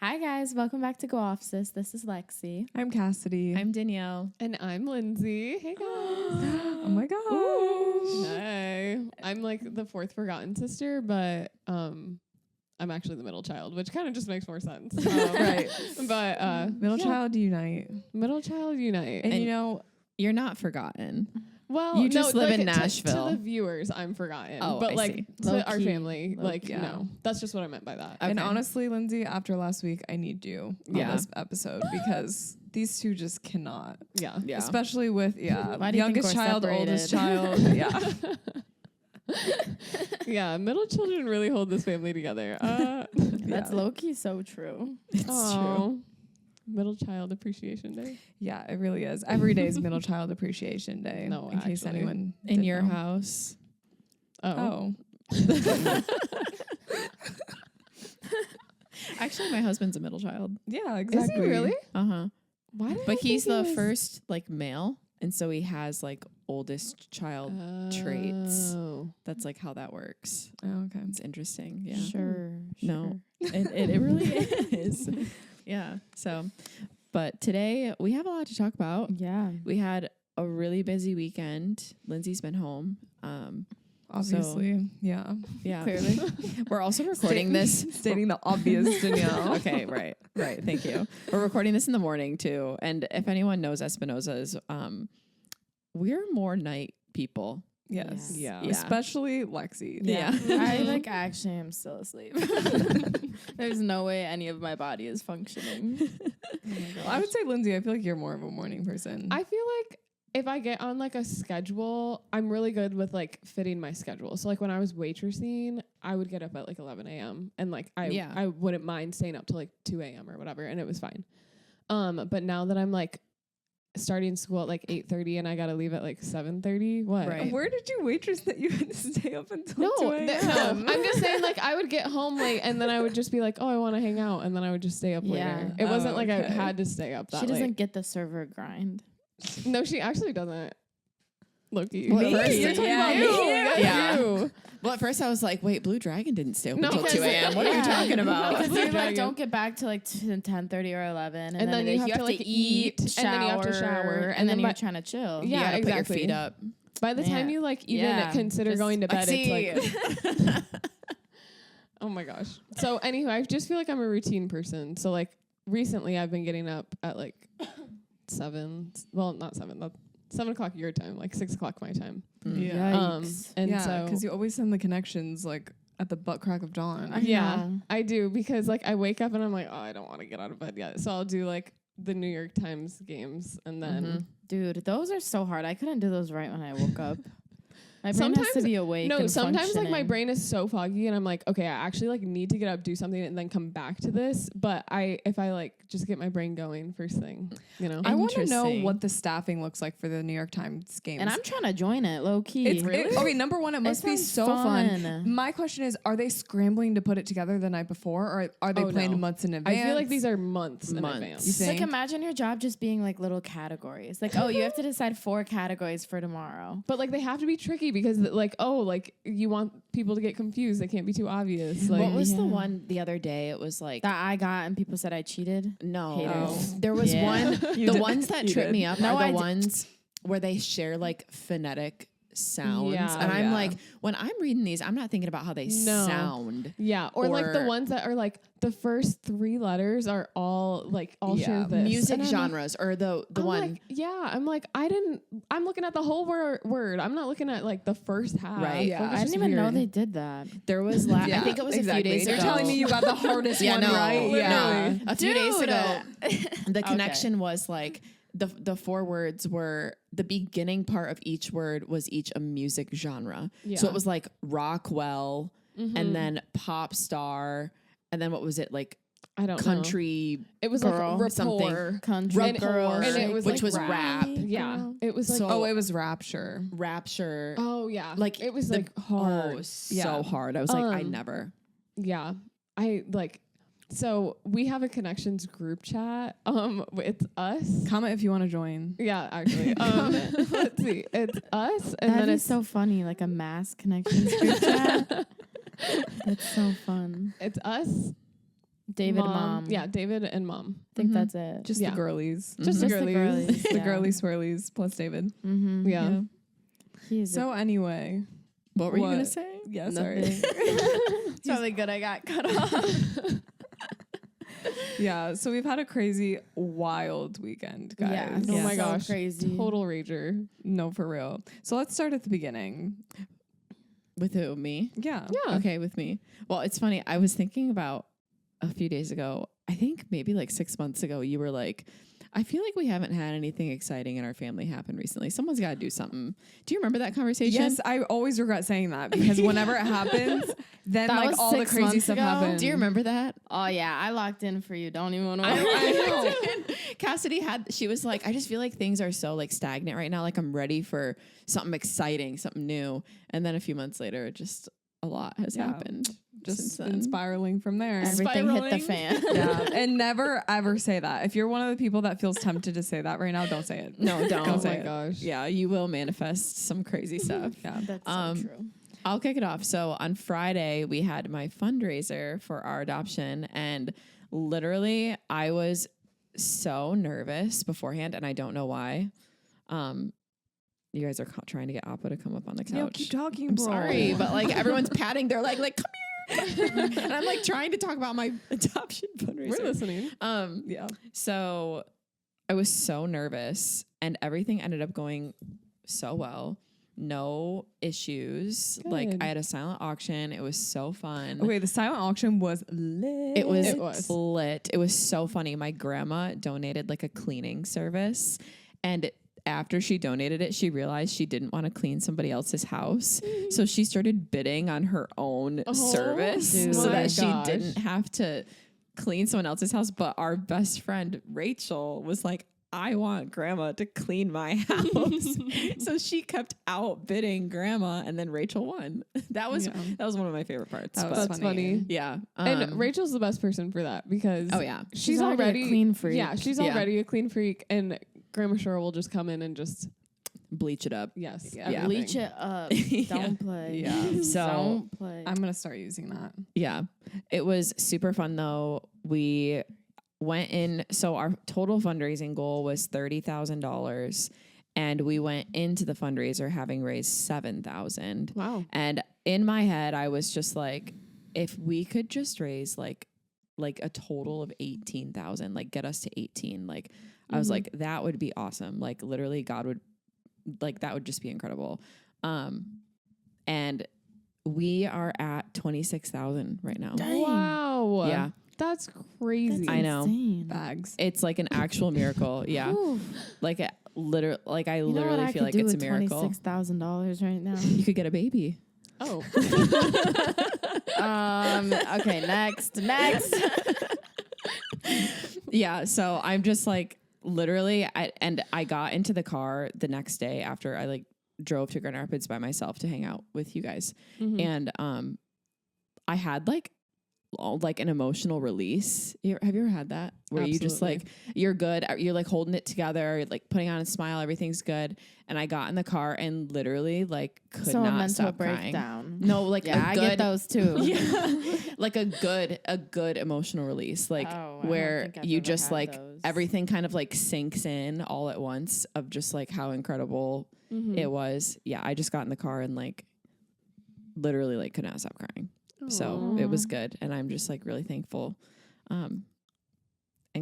Hi guys, welcome back to Go Off Sis. This is Lexi. I'm Cassidy. I'm Danielle. And I'm Lindsey. Hey guys. Oh my gosh. Hey. I'm like the fourth forgotten sister, but I'm actually the middle child, which kind of just makes more sense. Right. But Middle child unite. middle child unite. And you know, You're not forgotten. Well, You just live in to Nashville. the viewers, I'm forgotten. Oh, but I like see. to our Low-key. family, like Low-key. no, that's just what I meant by that. and Okay. honestly, Lindsey, after last week, I need you on Yeah. this episode because these two just cannot. Yeah. Yeah. Especially with, Why do you think youngest we're child, separated? oldest child. Yeah. Yeah. Middle children really hold this family together. That's low-key so true. It's true. True. Middle Child Appreciation Day. Yeah, it really is. Every day is Middle Child Appreciation Day. No, in case actually. anyone In didn't your know. house. Oh. Actually, my husband's a middle child. Yeah, exactly. Is he really? Uh-huh. Why did I But he's think the he was- first like male. And so he has like oldest child traits. Oh. That's like how that works. Oh, okay. It's interesting. Yeah. Sure. No. It really is. Yeah. So, but today we have a lot to talk about. Yeah. We had a really busy weekend. Lindsey's been home. Obviously. Yeah. Yeah. Clearly. We're also recording this. Stating the obvious, Danielle. Okay, right. Thank you. We're recording this in the morning too. And if anyone knows Espinoza is, we're more night people. Yes. Yeah. Yeah. Especially Lexi. Yeah. I like actually am still asleep. There's no way any of my body is functioning. Well, I would say, Lindsey, I feel like you're more of a morning person. I feel like if I get on like a schedule, I'm really good with like fitting my schedule. So like when I was waitressing, I would get up at like 11 a.m. and like I wouldn't mind staying up till like 2 a.m. or whatever, and it was fine. But now that I'm like starting school at like 8:30 and I gotta leave at like 7:30, what? Right. Where did you waitress that you had to stay up until No, 2 a.m.? no. I'm just saying, like, I would get home late and then I would just be like, oh, I want to hang out. And then I would just stay up Yeah. later. It wasn't like I okay. had to stay up that She doesn't late. get the server grind. No, she actually doesn't. Loki. Well, at first- You're talking yeah, about me. you. Yeah. You. Well, at first I was like, wait, Blue Dragon didn't stay up No, until 2 because- a.m. What are you talking about? Because Blue you like Dragon. don't get back to like 10:30 or 11, And then you have to, like, eat, shower, and then you have to shower, and then and you're then trying to chill. Yeah, you gotta put your exactly. feet up. By the time Yeah. you like even Yeah, consider just- going to bed, See. it's like, oh my gosh. So anyway, I just feel like I'm a routine person. So like recently I've been getting up at like 7. Well, not 7. That's 7 o'clock your time, like 6 o'clock my time. Yeah. Yikes. And yeah, so because you always send the connections like at the butt crack of dawn. I yeah, know. I do, because like I wake up and I'm like, oh, I don't want to get out of bed yet. So I'll do like the New York Times games and then Dude, those are so hard. I couldn't do those right when I woke up. My brain has to Sometimes- be awake. no, and sometimes like my functioning. brain is so foggy and I'm like, okay, I actually like need to get up, do something, and then come back to this. But if I like just get my brain going first thing, you know. I want to know Interesting. what the staffing looks like for the New York Times games. And I'm trying to join it, low key. It's okay. Number one, it must be sounds so fun. fun. My question is: are they scrambling to put it together the night before, or are they Oh, planning no. months in advance? I feel like these are months in Months. advance. You It's like think? imagine your job just being like little categories. Like, oh, you have to decide 4 categories for tomorrow. But like they have to be tricky because like, oh, like you want people to get confused. They can't be too obvious. Like What was the Yeah. one the other day? It was like, That I got and people said I cheated. no. Haters. There was Yeah. one, You the did. ones that You trip did. me up No, are I the d- ones where they share like phonetic sounds. Yeah. And I'm Yeah. like, when I'm reading these, I'm not thinking about how they No. sound. yeah, or like the Or- ones that are like the first 3 letters are all share this. Music And I'm like- genres or the I'm one. like, yeah, I'm looking at the whole word. I'm not looking at like the first half. Right. Yeah. Like, it's I didn't just even know weird. they did that. There was I think it was exactly. a few days You're ago. telling me you got the hardest Yeah, one no, right? Yeah. literally. A few days Dude. ago, the Okay. connection was like the 4 words were the beginning part of each word was each a music genre. So Yeah. it was like Rockwell Mhm. and then pop star and then what was it like I don't know. country It was girl, like something. rapport. Country And- girl. and it was which like was rap. rap. Yeah, it was like So- Oh, it was Rapture. rapture. oh yeah, Like it was the- like hard. Oh, so Yeah. hard. I was like, I Um, never. Yeah. I like, so we have a connections group chat. It's us. Comment if you want to join. Yeah, actually. Let's see. It's us. And That'd then be it's so funny, like a mass connections group chat. That's so fun. it's us, David, mom. Yeah, David and mom. I think that's it. Just the girlies. Just the girlies. The girly swirlies plus David. Mm-hmm. Yeah. So anyway. What were you going to say? Yeah, sorry. It's probably good I got cut off. Yeah, so we've had a crazy, wild weekend, guys. Yeah. Oh my So gosh. crazy. Total rager. No, for real. So let's start at the beginning. With who? Me? Yeah. Yeah. Okay, with me. Well, it's funny. I was thinking about a few days ago, I think maybe like 6 months ago, you were like, I feel like we haven't had anything exciting in our family happen recently. Someone's got to do something. Do you remember that conversation? Yes, I always regret saying that because whenever it happens, then That like was all the 6 crazy months stuff ago? happens. Do you remember that? Oh yeah, I locked in for you. Don't even want to. I know. Cassidy she was like, I just feel like things are so like stagnant right now. Like I'm ready for something exciting, something new. And then a few months later, just a lot has happened. Just since been then. spiraling from there. Everything hit the Spiraling. fan. Yeah, and never ever say that. If you're one of the people that feels tempted to say that right now, don't say it. No, don't. Don't Oh say my it. gosh. Yeah, you will manifest some crazy stuff. Yeah. That's so true. I'll kick it off. So on Friday, we had my fundraiser for our adoption. And literally, I was so nervous beforehand, and I don't know why. You guys are trying to get Appa to come up on the couch. No, keep talking, I'm bro. sorry, but like everyone's patting. They're like, come here. And I'm like trying to talk about my adoption fundraiser. We're listening. Yeah. So I was so nervous, and everything ended up going so well. No issues. Good. Like I had a silent auction. It was so fun. Okay, the silent auction was lit. It was, It was. lit. It was so funny. My grandma donated like a cleaning service, and after she donated it, she realized she didn't want to clean somebody else's house. So she started bidding on her own service dude. so My that she gosh. didn't have to clean someone else's house. But our best friend, Rachel, was like, I want grandma to clean my house. So she kept outbidding grandma, and then Rachel won. That was one of my favorite parts. That was but That's funny. yeah. And Rachel's the best person for that because Oh yeah. she's already already a clean freak. Yeah, she's Yeah. already a clean freak, and Grandma Cheryl will just come in and just Bleach it up. yes, Yeah. everything. Bleach it up. Don't play. Yeah. So Don't play. I'm gonna start using that. yeah, it was super fun though. We went in. So our total fundraising goal was $30,000, and we went into the fundraiser having raised $7,000. Wow. And in my head, I was just like, if we could just raise like a total of 18,000, like get us to 18, like I was like, that would be awesome. Like literally God would like, that would just be incredible. And we are at 26,000 right now. Dang. Wow. Yeah. That's crazy. That's I know. insane. Bags. It's like an actual miracle. Yeah. Ooh. Like I literally You know what I feel could like do it's a with miracle. $26,000 right now? You could get a baby. Oh. Okay, next. Yeah. So I'm just like literally, I got into the car the next day after I like drove to Grand Rapids by myself to hang out with you guys. Mhm. And I had like an emotional release. Have you ever had that where you just Absolutely. like, you're good, you're like holding it together, like putting on a smile, everything's good. And I got in the car and literally like could So a not mental stop crying. breakdown. No, like Yeah, a I good, get those too. yeah, like a good emotional release, like Oh, I don't where think I've you ever just had like those. everything kind of like sinks in all at once of just like how incredible Mhm. it was. Yeah, I just got in the car and like literally like could not stop crying. So it was good, and I'm just like really thankful, and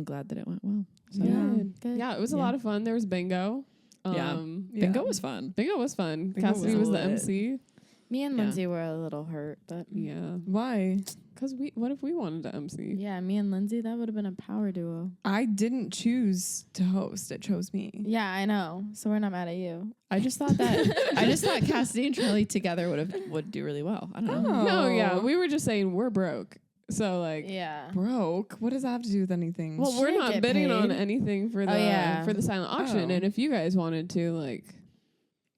glad that it went well. So Good. Yeah, it was a Yeah. lot of fun. There was bingo. Yeah. Bingo was fun. Bingo was fun. Bingo Cassidy was was the lit. MC. Me and Yeah. Lindsay were a little hurt, but Yeah. Why? Because what if we wanted to MC? yeah, me and Lindsay, that would have been a power duo. I didn't choose to host. It chose me. Yeah, I know. So we're not mad at you. I just thought Cassidy and Charlie together would do really well. I don't know. No, yeah. Oh. We were just saying we're broke. So like Yeah. Broke? What does that have to do with anything? well, we're Should not get bidding on paid. anything for the yeah. for the silent auction. Oh. And if you guys wanted to, like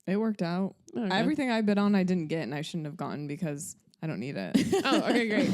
it worked out. okay. Everything I bid on, I didn't get, and I shouldn't have gotten because I don't need it. Oh, okay, great.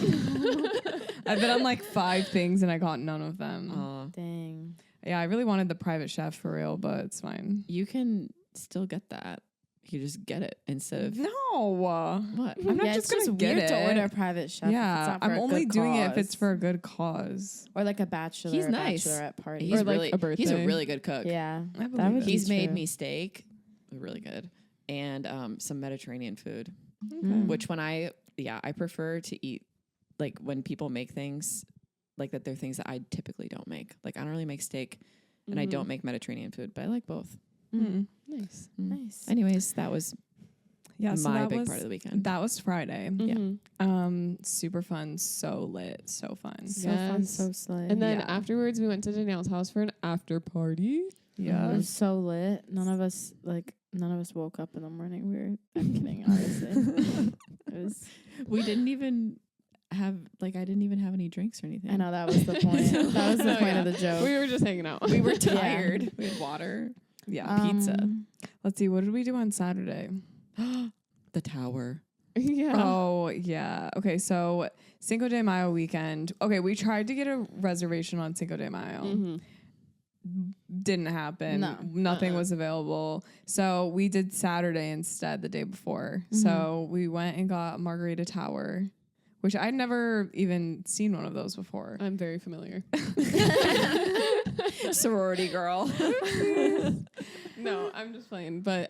I bid on like 5 things, and I got none of them. Dang. Yeah, I really wanted the private chef for real, but it's fine. You can still get that. You just get it instead of No. what? I'm not Yeah, just it's gonna get weird to it. order a private chef. if it's Yeah, not for I'm a only good doing it if it's cause. for a good cause. or like a bachelor. He's or nice. bachelorette party. He's Or, like, really a birthday. he's a really good cook. yeah, I believe that would it. be He's made true. me steak, really good, and some Mediterranean food. Mm. Which when I prefer to eat like when people make things like that. They're things that I typically don't make. Like I don't really make steak, and I don't make Mediterranean food, but I like both. Mm. Nice. Nice. Anyways, that was Yeah, so my that big was part of the weekend. that was Friday. Mhm. Super fun, so lit, so fun. So fun, Yes. so slick. And then Yeah. afterwards, we went to Danielle's house for an after party. It Yeah. was so lit. None of us woke up in the morning. I'm kidding, honestly. It was. We didn't even have I didn't even have any drinks or anything. I know that was the point. That was the Oh, point yeah. of the joke. We were just hanging out. We were Yeah. tired. We had water. Yeah. pizza. Let's see. What did we do on Saturday? The tower. Yeah. Oh, yeah. Okay, so Cinco de Mayo weekend. Okay, we tried to get a reservation on Cinco de Mayo. Mhm. Didn't happen. No. Nothing was available. So we did Saturday instead, the day before. So we went and got Margarita Tower, which I'd never even seen one of those before. I'm very familiar. Sorority girl. No, I'm just playing. But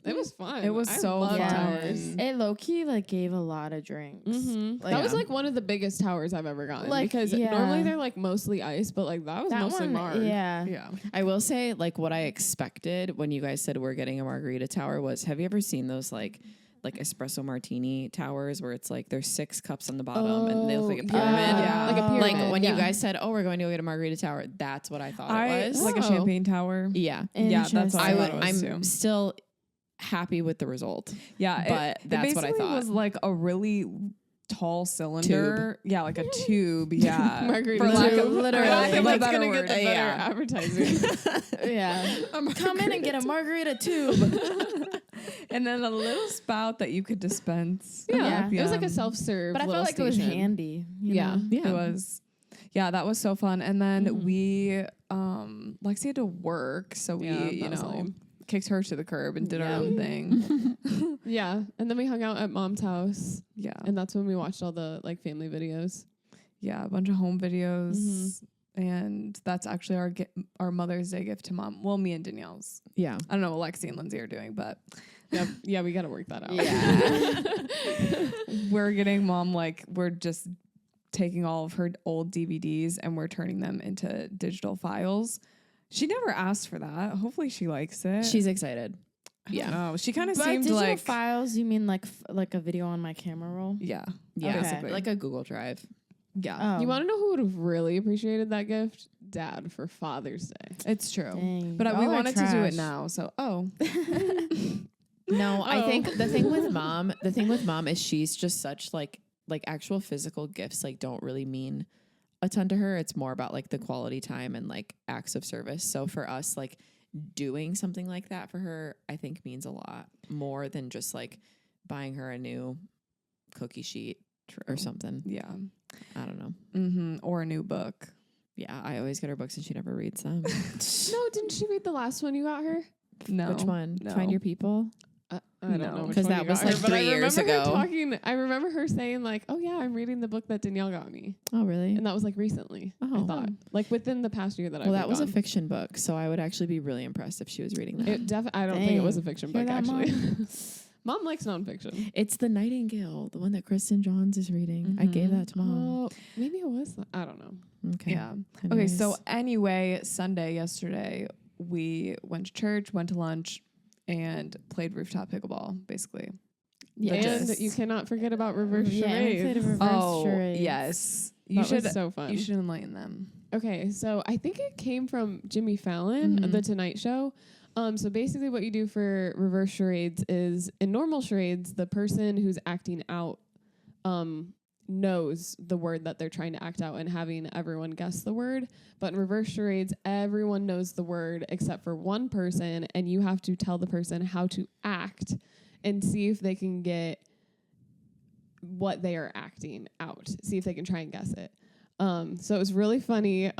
it was fun. It was I so love fun. towers. It low key gave a lot of drinks. Mhm. Like, That was one of the biggest towers I've ever gotten. Like, because yeah. normally they're mostly ice, but that was that mostly one. marg. Yeah. Yeah. I will say, what I expected when you guys said we're getting a margarita tower was, have you ever seen those like espresso martini towers where it's there's 6 cups on the bottom and they look like a pyramid? Yeah. Like a pyramid. Like when yeah. you guys said, "Oh, we're going to go get a margarita tower," that's what I thought it was. Like a Oh. champagne tower. Yeah, Yeah, that's what I thought I'm it was too. still happy with the result. Yeah, But that's what I basically thought. was like a really tall cylinder. Yeah, like a tube. Yeah, Margarita For lack of, tube. Literally. for lack of a That's better gonna get word. the better Yeah. advertising. Yeah. Come in and get a margarita tube. And then a little spout that you could dispense. Yeah. It was like a Yeah. self-serve. But I felt like it was handy. you Yeah. know? Yeah, It was. Yeah, that was so fun. And then we, Lexi had to work, so we, Yeah, that was lame. kicked her to the curb and did our Yeah. own thing. Yeah. And then we hung out at Mom's house. Yeah, And that's when we watched all the family videos. yeah, a bunch of home videos, Mm-hmm. and that's actually our Mother's Day gift to Mom. Well, me and Danielle's. yeah. I don't know what Lexi and Lindsey are doing, but Yeah, we got to work that out. Yeah. we're getting Mom we're just taking all of her old DVDs and we're turning them into digital files. She never asked for that. Hopefully she likes it. She's excited. Yeah. No, she kind of By seemed digital like files, you mean like a video on my camera roll? yeah. Yeah, Okay. Basically. like a Google Drive. Yeah. Oh. You want to know who would have really appreciated that gift? Dad for Father's Day. It's true. Dang. But we Y'all are wanted to do trash. it now. So, No, I Oh. think the thing with mom is she's just such like actual physical gifts don't really mean a ton to her. It's more about the quality time and acts of service. So for us, doing something like that for her, I think means a lot more than just buying her a new cookie sheet or something. yeah. I don't know. Mm-hmm. Or a new book. Yeah, I always get her books and she never reads them. No, didn't she read the last one you got her? No. Which one? No. Find Your People? I don't No. know. which 'Cause one that you was, got her, but 3 I years remember her ago. talking. I remember her saying "Oh yeah, I'm reading the book that Danielle got me," Oh, really? and that was recently. Oh. I thought within the past year that Well, I've that was a gone. fiction book, so I would actually be really impressed if she was reading that. I don't think it was a Dang. fiction Hear book that, Mom? actually. Mom likes nonfiction. It's The Nightingale, the one that Kristen Johns is reading. I gave that to Mom. Oh, maybe it was. I don't know. Okay. Yeah. Okay. Anyways. So anyway, Sunday yesterday, we went to church, went to lunch, and played rooftop pickleball, basically. And you cannot forget about reverse Yeah, and we played a charades. reverse charades. yes. That was so fun. You should enlighten them. Okay, so I think it came from Jimmy Fallon, Mhm. The Tonight Show. So basically what you do for reverse charades is, in normal charades, the person who's acting out knows the word that they're trying to act out and having everyone guess the word. But in reverse charades, everyone knows the word except for one person, and you have to tell the person how to act and see if they can get what they are acting out, see if they can try and guess it. So it was really funny.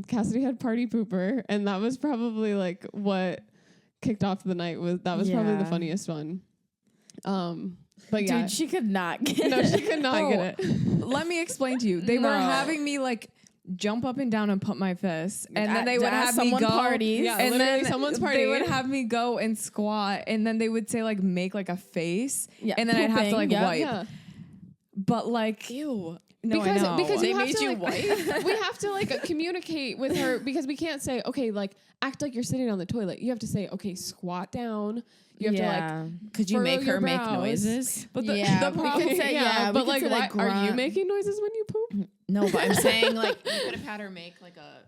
Cassidy had party pooper, and that was probably what kicked off the night was probably the funniest one. But yeah, dude, she could not get no, she could not get it. Let me explain to you. They were having me like jump up and down and put my fists, and then they would have me go. Parties. Yeah, and then someone's party. They would have me go and squat, and then they would say like make like a face, and then I'd have to like wipe. Yeah. But like, ew. No, because they you have made to, you like, wipe. we have to like communicate with her because we can't say, okay, like act like you're sitting on the toilet. You have to say, okay, squat down. You have to like. Could you make her make noises? But the problem, but like, are you making noises when you poop? No, but I'm saying like you could have had her make like a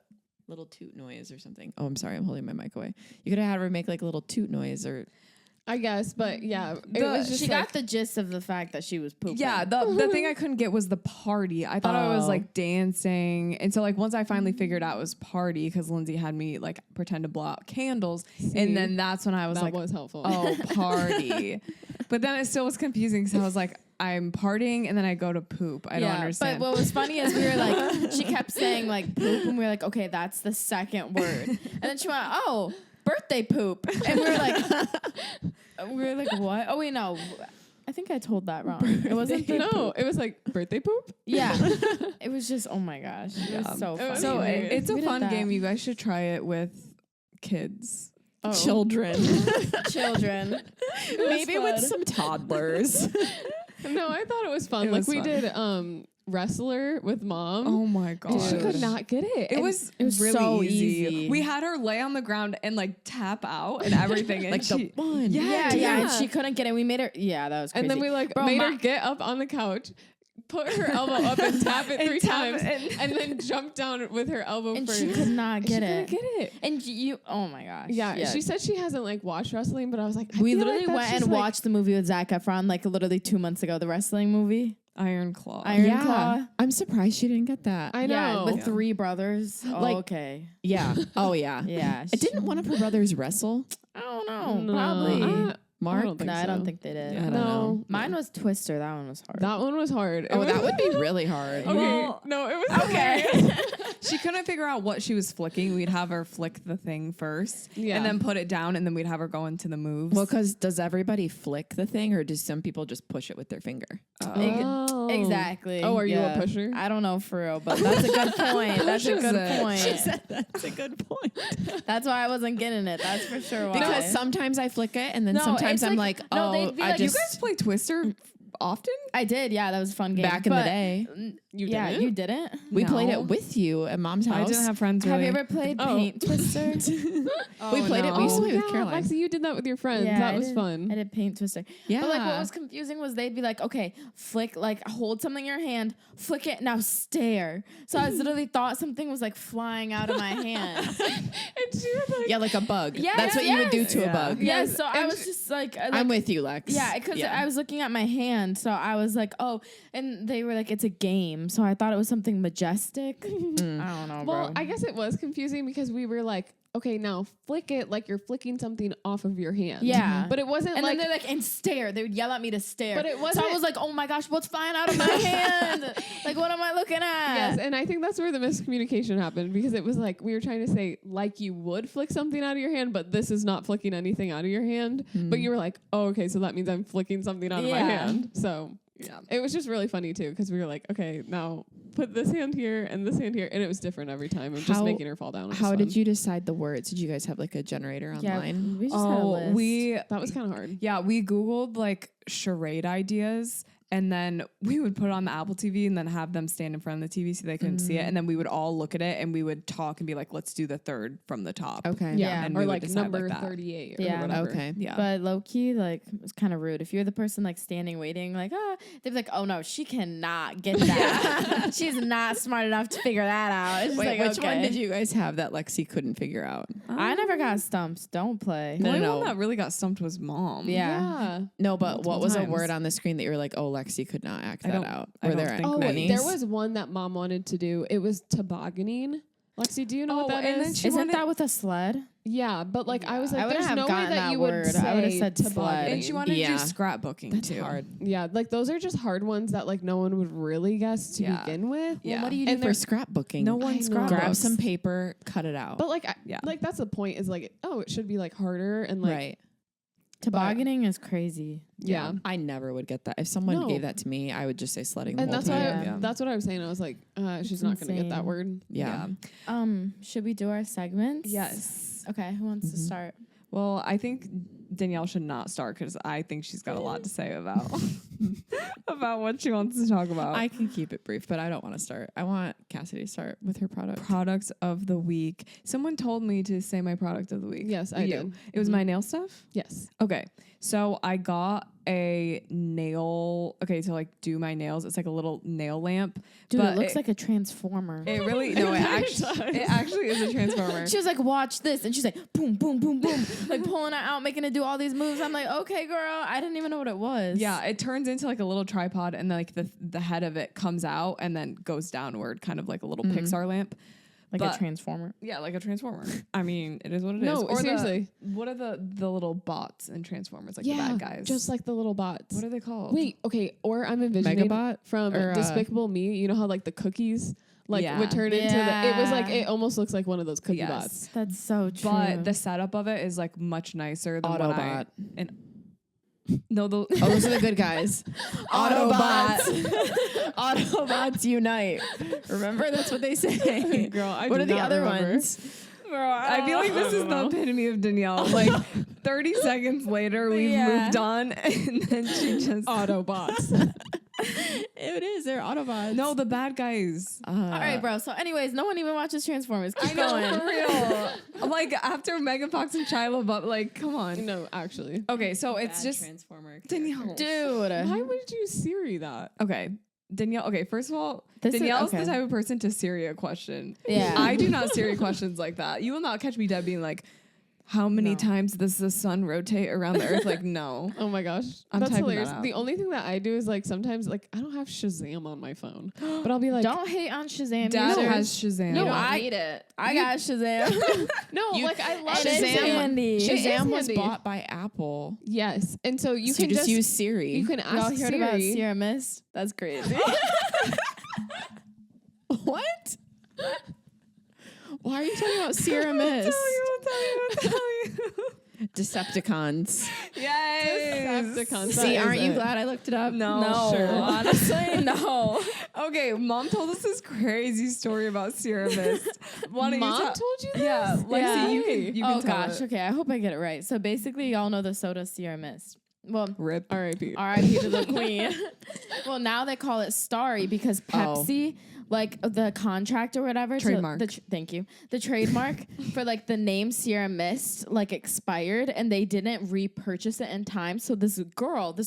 little toot noise or something. Oh, I'm sorry, I'm holding my mic away. You could have had her make like a little toot noise or. I guess, but yeah, it was just she got the gist of the fact that she was pooping. Yeah, the thing I couldn't get was the party. I thought I was like dancing, and so like once I finally figured out it was party because Lindsey had me like pretend to blow out candles, and then that's when I was that like, was helpful. Oh, party. But then it still was confusing because I was like, I'm partying and then I go to poop. I don't understand. But what was funny is we were like, she kept saying like poop, and we were like, okay, that's the second word, and then she went, oh, birthday poop, and we were like, what? Oh wait, no, I think I told that wrong. It wasn't. It was like birthday poop. Yeah, it was just, oh my gosh, it was so funny. So it's a fun game. You guys should try it with kids. Children. Maybe with some toddlers. No, I thought it was fun. Like we did wrestler with mom. Oh my god. She could not get it. It was really so easy. We had her lay on the ground and like tap out and everything. And like the one. Yeah. And she couldn't get it. We made her. Yeah, that was crazy. And then we made her get up on the couch, put her elbow up and tap it 3 times, and then jump down with her elbow and first. she could not get it. She couldn't get it. And you, oh my gosh. Yeah, she said she hasn't like watched wrestling, but I was like, we literally went and watched the movie with Zac Efron like literally 2 months ago, the wrestling movie. Iron Claw. Claw. I'm surprised she didn't get that. I know. Yeah, with 3 brothers. Oh, like, okay. Yeah. Oh, yeah. Yeah. Didn't one of her brothers wrestle? I don't know. Probably. Mark? I don't think they did. Yeah, I don't know. Mine was Twister. That one was hard. That one was hard. That would be really hard. Okay. Well, no, it was okay. She couldn't figure out what she was flicking. We'd have her flick the thing first and then put it down, and then we'd have her go into the moves. Well, because does everybody flick the thing, or do some people just push it with their finger? Exactly. Oh, are you a pusher? I don't know for real, but that's a good point. That's a good point. She said that's a good point. That's why I wasn't getting it. That's for sure why. Because sometimes I flick it, and then sometimes I'm like, they'd be like, you guys play Twister often? I did. Yeah, that was a fun game. Back in the day. You didn't? We played it with you at Mom's house. I didn't have friends. Have you ever played Paint Twister? We played it. We used to play with Caroline. Lexi, you did that with your friends. Yeah, that was fun. I did Paint Twister. Yeah. But like what was confusing was they'd be like, okay, flick, like hold something in your hand, flick it, now stare. So I literally thought something was like flying out of my hand. And she was like, like a bug. Yes, That's what you would do to a bug. Yeah, so I was just like I'm with you, Lex. Yeah, because I was looking at my hand, so I was like, oh, and they were like, it's a game, so I thought it was something majestic. I don't know, bro. Well, I guess it was confusing because we were like, okay, now flick it like you're flicking something off of your hand. Yeah. But it wasn't and like... then they're like, and stare. They would yell at me to stare. But it wasn't... So I was like, oh my gosh, what's flying out of my hand? Like, what am I looking at? Yes, and I think that's where the miscommunication happened because it was like, we were trying to say like you would flick something out of your hand, but this is not flicking anything out of your hand. But you were like, oh, okay, so that means I'm flicking something out of my hand. So... yeah, it was just really funny too because we were like, okay, now put this hand here and this hand here, and it was different every time. And just making her fall down. How did you decide the words? Did you guys have like a generator online? We just had a list. That was kind of hard. Yeah, we Googled like charade ideas. And then we would put it on the Apple TV and then have them stand in front of the TV so they couldn't see it. And then we would all look at it and we would talk and be like, let's do the third from the top. Okay. Yeah. And or like number like 38 or yeah. whatever. Okay. Yeah. But low key, like, it was kind of rude. If you're the person like standing waiting, like, they'd be like, oh no, she cannot get that. She's not smart enough to figure that out. It's Wait, like, which one did you guys have that Lexi couldn't figure out? I never got stumps. Don't play. The only one that really got stumped was Mom. Yeah. No, but what was times. a word on the screen that you were like, oh, Lexi could not act that out? Were there think any? There was one that Mom wanted to do. It was tobogganing. Lexi, do you know what that and then is? she Isn't wanted- that with a sled? Yeah, but like I was I like, wouldn't there's have no way gotten that that you would word. say I would've said sled. tobogganing. And she wanted to Yeah. do scrapbooking That's too. hard. Yeah, like those are just hard ones that like no one would really guess to Yeah. begin with. Well, Yeah. what do you do And for they're- scrapbooking? No one I know. scrapbooks. Grab some paper, cut it out. But like, Yeah. like that's the point. Is like, oh, it should be like harder and like, right. Tobogganing is crazy. yeah. I never would get that. If someone No. gave that to me, I would just say sledding. And the whole that's why time. Yeah. that's what I was saying. I was like, she's not going to get that insane. word. Yeah. Should we do our segments? Yes. Okay, who wants to start? Well, I think Danielle should not start because I think she's got a lot to say about about what she wants to talk about. I can keep it brief, but I don't want to start. I want Cassidy to start with her product. Product of the week. Someone told me to say my product of the week. Yes, I You. did. It was my nail stuff. Yes. Okay. So I got a nail. Okay, to like do my nails. It's like a little nail lamp. Dude, but it looks like a transformer. it really no. It actually is a transformer. She was like, watch this. And she's like, boom, boom, boom, boom. Like pulling it out, making it do all these moves. I'm like, okay, girl. I didn't even know what it was. Yeah, it turns into like a little tripod, and then like the head of it comes out and then goes downward, kind of like a little Pixar lamp. Like But- a transformer. Yeah, like a transformer. I mean, it is what it is. No, Or seriously. what are the little bots and transformers, like Yeah, the bad guys? just like the little bots. what are they called? Wait, okay. Or I'm envisioning Megabot? from Or, Despicable Me. You know how like the cookies like Yeah. would turn into the. It was like Yeah. it almost looks like one of those cookie Yes. bots. That's so true. But the setup of it is like much nicer than what I Autobot. and no the Oh, those are the good guys. Autobots. Autobots unite. Remember, that's what they say. Girl, I What do are the not other remember. ones? Bro, I feel like this is the epitome of Danielle. Like 30 seconds later, we've Yeah. moved on, and then she just Autobots. It is. They're Autobots. no the bad guys. all right, bro. So, anyways, no one even watches Transformers. Keep I know going. for real. Like after Megan Fox and Shia LaBeouf, like come on. No, actually. Okay, so it's just Transformer. Danielle. Dude. Why would you Siri that? Okay. Danielle, okay, first of all, This is- Danielle's okay. the type of person to Siri a question. Yeah. I do not Siri questions like that. You will not catch me dead being like, how many No. times does the sun rotate around the earth? Like, no. Oh my gosh, I'm that's typing that hilarious. out. The only thing that I do is like sometimes like I don't have Shazam on my phone, but I'll be like, Don't hate on Shazam. Dad users. has Shazam. No, I need it. I got Shazam. no, like I love It is handy. Shazam was handy. bought by Apple. Yes, and so you So can you just use Siri. you can Y'all ask heard about Siri. Sierra Mist? That's crazy. What? Why are you talking about Sierra Mist? I'll tell you. Decepticons. Yes. Decepticons. See, That aren't is you it. glad I looked it up? No. Sure. Honestly, no. Okay, Mom told us this crazy story about Sierra Mist. Why don't Mom you told you this? Yeah, Lexi, Yeah. you can Oh tell gosh. it. Okay, I hope I get it right. So basically, y'all know the soda Sierra Mist. Well, Rip. R.I.P. R.I.P. to the queen. Well, now they call it Starry because Pepsi, like the contract or whatever, Trademark. thank you. The trademark for like the name Sierra Mist like expired, and they didn't repurchase it in time. So this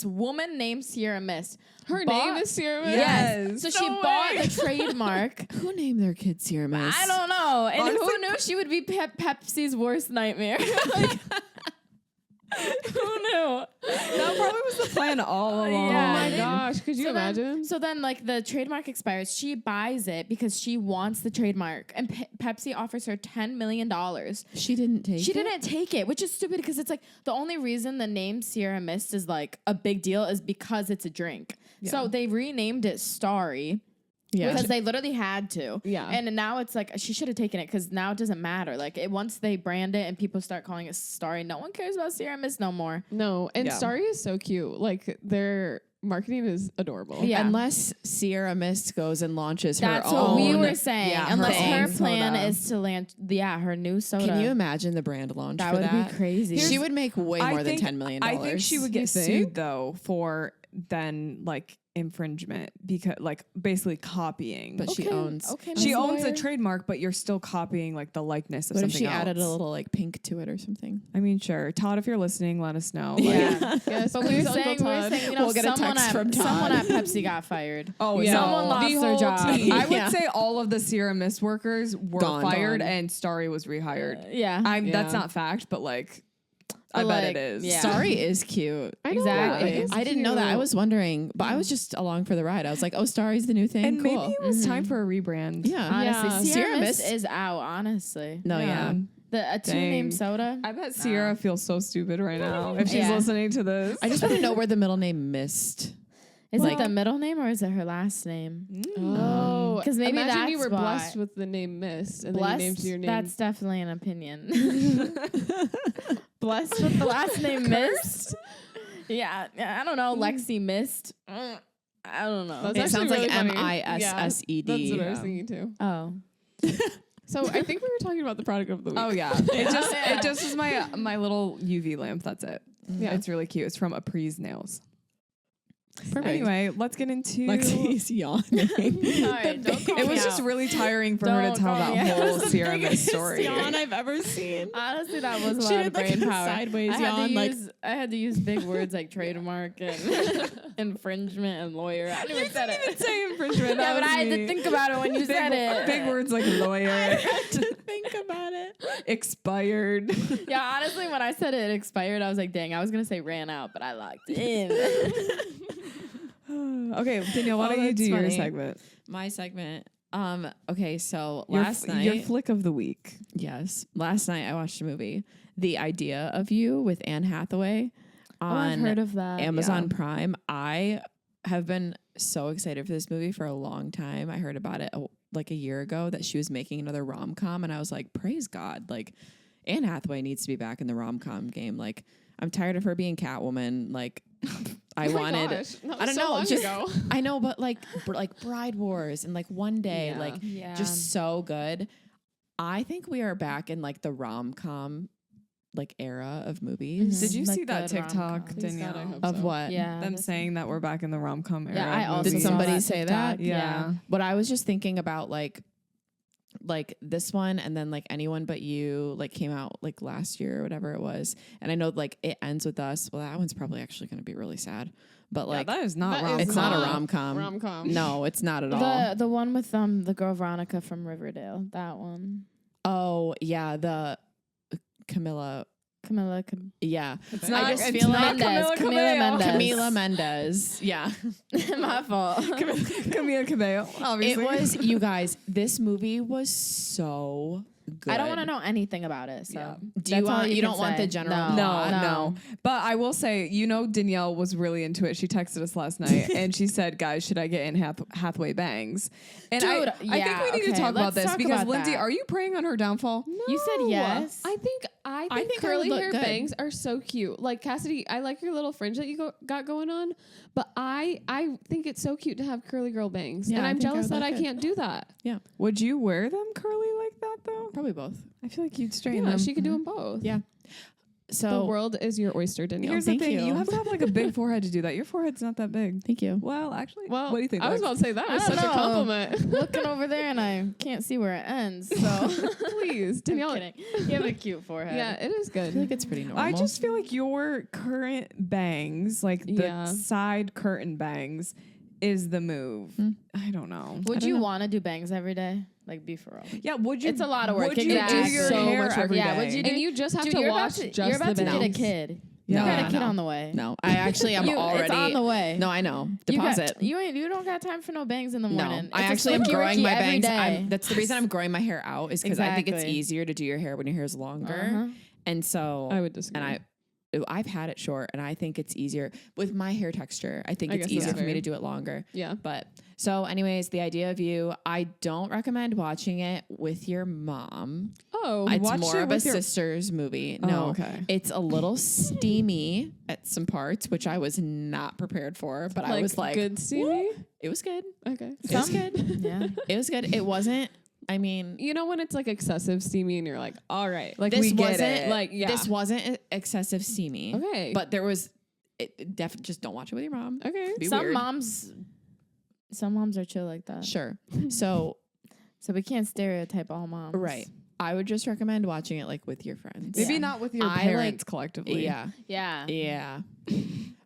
woman named Sierra Mist, Her bought- name is Sierra Mist. Yes. So she bought the trademark. Who named their kid Sierra Mist? I don't know, and Honestly, who knew she would be Pepsi's worst nightmare? Like, who knew? That probably was the plan all along. Yeah. Oh my They- gosh, could you So imagine? so then, like, the trademark expires. She buys it because she wants the trademark. And Pepsi offers her $10 million. She didn't take She it? didn't take it, which is stupid because it's like the only reason the name Sierra Mist is like a big deal is because it's a drink. So they renamed it Starry. Yeah. Because they literally had to. Yeah. And now it's like, she should have taken it because now it doesn't matter. Like, once they brand it and people start calling it Starry, no one cares about Sierra Mist no more. No, and Yeah. Starry is so cute. Like their marketing is adorable. Yeah. Unless Sierra Mist goes and launches her That's own. what we were saying. yeah, Unless her own plan soda. is to land, her new soda. Can you imagine the brand launch That for would that? be crazy. She would make way I more think- than $10 million. I think she would You get think? sued though for then like infringement because like basically copying. But she owns. Okay, she Miss owns the Lawyer. trademark, but you're still copying like the likeness of What if something she else. added a little like pink to it or something? I mean, sure. Todd, if you're listening, let us know. Like- Yeah. Yes, But we please, were Uncle saying, Todd. you know, We'll get a someone text at, from Todd. someone at Pepsi got fired. Oh, Yeah. no. Someone lost The their whole job. team. I would Yeah. say all of the Sierra Mist workers were Gone. fired and Starry was rehired. Yeah. That's Yeah. not fact, but like I But, bet like, it is. yeah. Starry is cute. I know, Exactly. it is I didn't know that. I cute. was wondering, but I was just along for the ride. I was like, oh, Starry's the new thing. And cool. maybe it was time for a rebrand. yeah. Honestly, Yeah. Sierra Sierra Mist Mist- is out. Honestly, No, yeah. a two name soda. I bet Sierra feels so stupid right now if she's Yeah. listening to this. I just want to know where the middle name Mist. Is Like- it the middle name or is it her last name? Oh, 'Cause maybe imagine you that's were why. blessed with the name Mist, and then Blessed. you named your name. That's definitely an opinion. Blessed with the last name Mist. Yeah, I don't know. Lexi Mist. I don't know. That's It actually sounds like really funny. Missed. That's what I was thinking too. Oh, So I think we were talking about the product of the week. Oh yeah, it just is my little UV lamp. That's it. Yeah. It's really cute. It's from Apres Nails. Perfect. Anyway, let's get into. Lexi's yawning. sorry. Don't call It me was just out. really tiring for her Don't to tell call that me out. whole Sierra Mist story. I've ever seen. Honestly, that was a She lot did of like brain a power. sideways I had to yawn, like- use I had to use big words like trademark and infringement and lawyer. I didn't even say it. Say infringement. Yeah, but I had to think about it when you said it. Big words like lawyer, Think about it. expired. Yeah, honestly, when I said it expired, I was like, dang, I was gonna say ran out, but I locked in. Okay, Danielle, why Oh, don't you do that's your funny. segment? My segment. Okay, so Your last f- night. your flick of the week. Yes. Last night I watched a movie, The Idea of You with Anne Hathaway on I've heard of that. Amazon Prime. I have been so excited for this movie for a long time. I heard about it like a year ago that she was making another rom-com and I was like, praise God. Like Anne Hathaway needs to be back in the rom-com game. Like I'm tired of her being Catwoman. Like I wanted I don't know, just I know, but like Bride Wars and like One Day, Yeah. like Yeah. just so good. I think we are back in like the rom-com like era of movies. Did you Like see that good TikTok, rom-com. Please God, I Danielle? hope Of so. what? Yeah. Them that's- saying that we're back in the rom-com era. Yeah, I of also Did movies. saw somebody that say TikTok. that? Yeah. But I was just thinking about like this one and then like Anyone But You like came out like last year or whatever it was. And I know like It Ends With Us. Well, that one's probably actually going to be really sad. But Yeah, like that is not That rom-com. it's not a rom-com. Rom-com. No, it's not at all. The one with the girl Veronica from Riverdale. That one. Oh, yeah, the Camilla. Yeah. It's I not. just It's feel not like Camila Mendez. Yeah. My fault. Camila Cabello. It Obviously, was, you guys, this movie was so good. I don't want to know anything about it. So Yeah. Do you want, you don't want the general No. But I will say, Danielle was really into it. She texted us last night and she said, "Guys, should I get Anne Hathaway bangs?" And Dude, I think we need to okay, talk about let's this talk because about Lindsey, that. are you praying on her downfall? You said yes. I think I think I curly would look hair good. bangs are so cute. Like Cassidy, I like your little fringe that you got going on, but I think it's so cute to have curly girl bangs, Yeah, and I I'm think I jealous would that look I good. can't do that. Yeah. Would you wear them curly like that though? Probably both. I feel like you'd straighten Yeah, them. she could do them both. Yeah. The So world is your oyster, Danielle. Here's the Thank thing: you. you have to have like a big forehead to do that. Your forehead's not that big. thank you. Well, actually, Well, what do you think? I was Lex? about to say that I was don't such a know. compliment. Looking over there and I can't see where it ends. So Please, I'm Danielle. kidding. You have a cute forehead. Yeah, it is I feel good. like it's pretty normal. I just feel like your current bangs, like the Yeah. side curtain bangs, is the move. I don't know. Would don't you know. want to do bangs every day? Like be for real. Yeah, would you? It's a lot of work. Would you Exactly. do your So hair much work. every Yeah, day? would you do- And you just have Dude, to you're watch about to, just you're about the to get a bangs. kid. Yeah. You got a kid No. on the way. No, I actually am already. It's on the way. No, I know. You got- Deposit. You don't got time for no bangs in the No, morning. I It's a actually am slicky growing Ricky my every bangs. day. That's the reason I'm growing my hair out is because I think it's Exactly. easier to do your hair when your hair is longer. Uh-huh. And so I would disagree. And I've had it short, and I think it's easier with my hair texture. I think I it's guess that's easier for me fair. to do it longer. Yeah. But so, anyways, The Idea of You. I don't recommend watching it with your mom. Oh, It's watched more it of a with your- sister's movie. Oh, No, okay. it's a little steamy at some parts, which I was not prepared for. But I was like, good steamy. it was good. Okay. It was good. Yeah. It was good. It wasn't. I mean, You know when it's like excessive steamy and you're like, all right, Like this we get wasn't it. like yeah. this wasn't excessive steamy. Okay. But there was. Definitely just don't watch it with your mom. okay. Be Some weird. moms are chill like that. Sure. So, So we can't stereotype all moms. right. I would just recommend watching it like with your friends. Maybe Yeah. not with your I parents like- collectively. Yeah. Yeah. Yeah.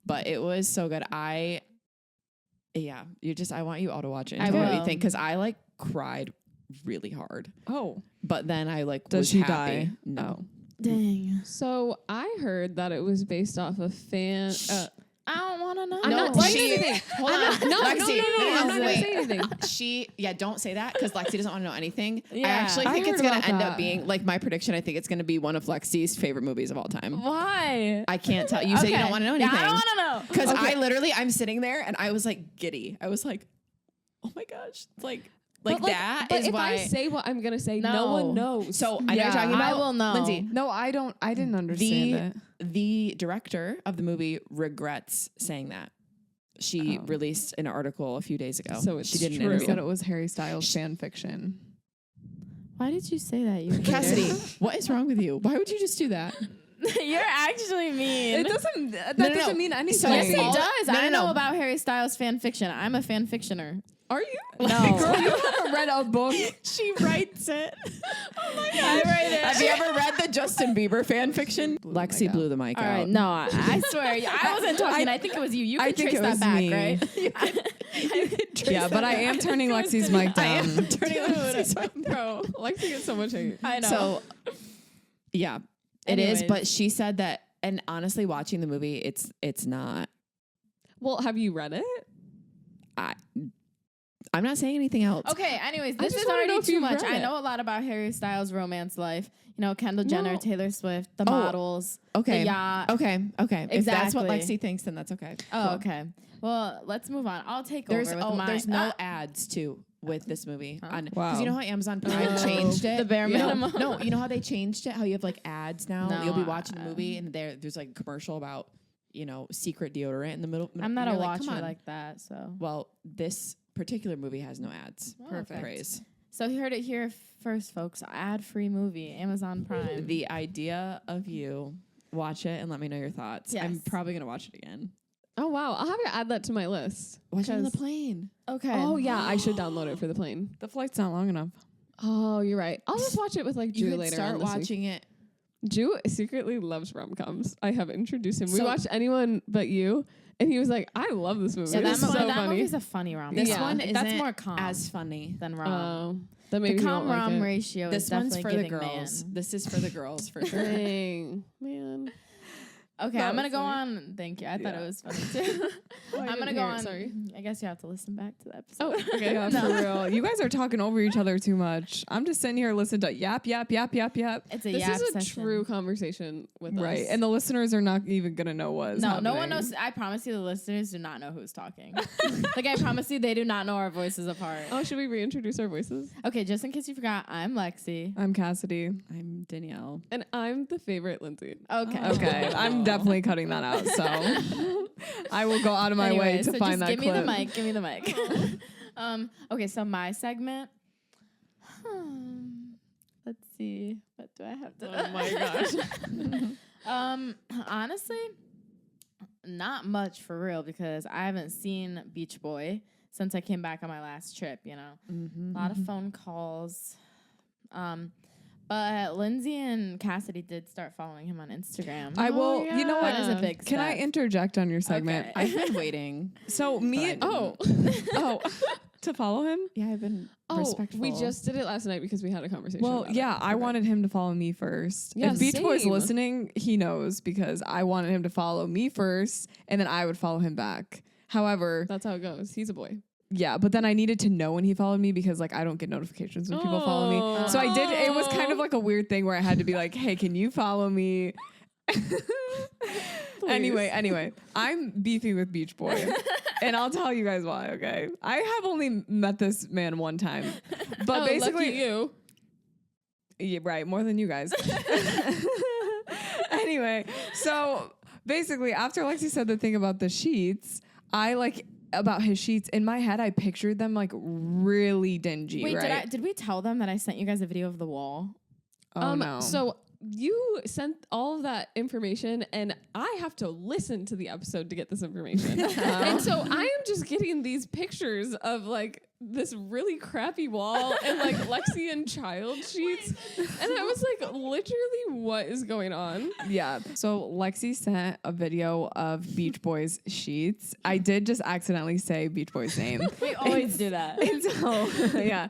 But it was so good. I want you all to watch it and I tell me what you will. think because I like cried really hard. Oh, But then I like Does was she happy. die? No. Dang. So I heard that it was based off of fan. I don't want to know. I'm not saying she- anything. Hold on. Lexi, no, I'm I'm not not gonna wait. say anything. Don't say that because Lexi doesn't want to know anything. Yeah. I actually I think it's heard going about to end that. up being like my prediction. I think it's going to be one of Lexi's favorite movies of all time. Why? I can't tell. You say you don't want to know anything. Yeah, I don't want to know. Because I'm sitting there and I was like giddy. I was like, oh my gosh. Like But that but is if why. I say what I'm gonna say, no No. one knows. So I know you're talking about I will know. Lindsay. No, I didn't understand it. The director of the movie regrets saying that. She released an article a few days ago. So it's she did an true. She interview. said it was Harry Styles fan fiction. Why did you say that? You Cassidy, what is wrong with you? Why would you just do that? You're actually mean. It doesn't. That no, doesn't no. mean anything. So Yes, he all- does. no, I no, know no. about Harry Styles fan fiction. I'm a fan fictioner. Are you? No. Girl, you haven't read a book. She writes it. I write it. Have you ever read the Justin Bieber fan fiction? Lexi blew the mic All out. right, no, I swear, I wasn't talking. I think it was you. You I can think trace it that was back, me. right? Yeah, but I am turning Lexi's mic I am down. turning Lexi's mic down. Bro, Lexi gets so much hate. I know. So, yeah, it is. Anyways. But she said that, and honestly, watching the movie, it's not. Well, have you read it? I'm not saying anything else. Okay, anyways, I this just is wanna know already if too you've much. read I it. know a lot about Harry Styles' romance life. You know, Kendall Jenner, No. Taylor Swift, the models, Okay. the yacht. Okay. If that's what Exactly. Lexi thinks, then that's okay. Oh, Cool. okay. Well, let's move on. I'll take There's over with my... there's no ads too with this movie. Wow. Because you know how Amazon Prime changed it? The bare minimum. No, you know how they changed it? How you have like ads now? No, You'll be watching the movie and there's like a commercial about, secret deodorant in the middle. I'm not a You're watcher come on. like that, so... Well, this particular movie has no ads. Perfect. Praise. So you heard it here first, folks. Ad-free movie, Amazon Prime. The idea of you watch it and let me know your thoughts. I'm Yes. probably gonna watch it again. Oh wow, I'll have to add that to my list. Watch it on the 'Cause- plane. Okay. Oh yeah, I should download it for the plane. The flight's not long enough. Oh, you're right. I'll just watch it with like You Drew could later. start on this week. watching it. Drew secretly loves rom-coms. I have introduced him. We So- watched Anyone But You, and he was like, "I love this movie. Yeah, It's that, so that funny." movie's a funny rom. This Yeah. one That's isn't more calm as funny. than rom. Then The maybe calm rom like ratio This is one's definitely for the giving girls. man. This is for the girls for sure. Dang, man. Okay, That I'm gonna was go funny. on. Thank you. I thought Yeah. it was funny too. Oh, I I'm didn't gonna go hear it, on. sorry. I guess you have to listen back to the episode. Oh, okay. Yeah, for real. You guys are talking over each other too much. I'm just sitting here listening to yap, yap, yap, yap, yap. It's a This yap is a session. true conversation with us. Right. And the listeners are not even going to know what's No, happening. no one knows. I promise you, the listeners do not know who's talking. Like I promise you, they do not know our voices apart. Oh, should we reintroduce our voices? Okay, just in case you forgot, I'm Lexi. I'm Cassidy. I'm Danielle. And I'm the favorite Lindsay. Okay. Okay. I'm definitely cutting that out. So I will go out of my way Anyways, to so find just that give clip. me the mic. Give me the mic. Okay, so my segment. Let's see. What do I have to? Oh my gosh. Honestly, not much for real because I haven't seen Beach Boy since I came back on my last trip. You know, a lot of phone calls. But Lindsey and Cassidy did start following him on Instagram. I will, you know what? That is a big Can I step. interject on your segment? Okay. I've been waiting. So me and Oh. to follow him? Yeah, I've been Oh, respectful. we just did it last night because we had a conversation. Well, about yeah, it. I Okay. wanted him to follow me first. Yeah, if Beach Boy's same. listening, he knows because I wanted him to follow me first and then I would follow him back. However, That's how it goes. He's a boy. yeah, but then I needed to know when he followed me because like I don't get notifications when people follow me. So I did. It was kind of like a weird thing where I had to be like, "Hey, can you follow me?" Anyway, I'm beefing with Beach Boy, and I'll tell you guys why. Okay, I have only met this man one time, but basically, lucky you. yeah, right, more than you guys. Anyway, so basically, after Lexi said the thing about the sheets, I like. About his sheets in my head, I pictured them like really dingy. Wait, right? did we tell them that I sent you guys a video of the wall? Oh no. So you sent all of that information, and I have to listen to the episode to get this information. And so I am just getting these pictures of like this really crappy wall and like Lexi and child sheets. And I was like, literally what is going on? Yeah. So Lexi sent a video of Beach Boys sheets. I did just accidentally say Beach Boys' name. We always do that. And so, yeah.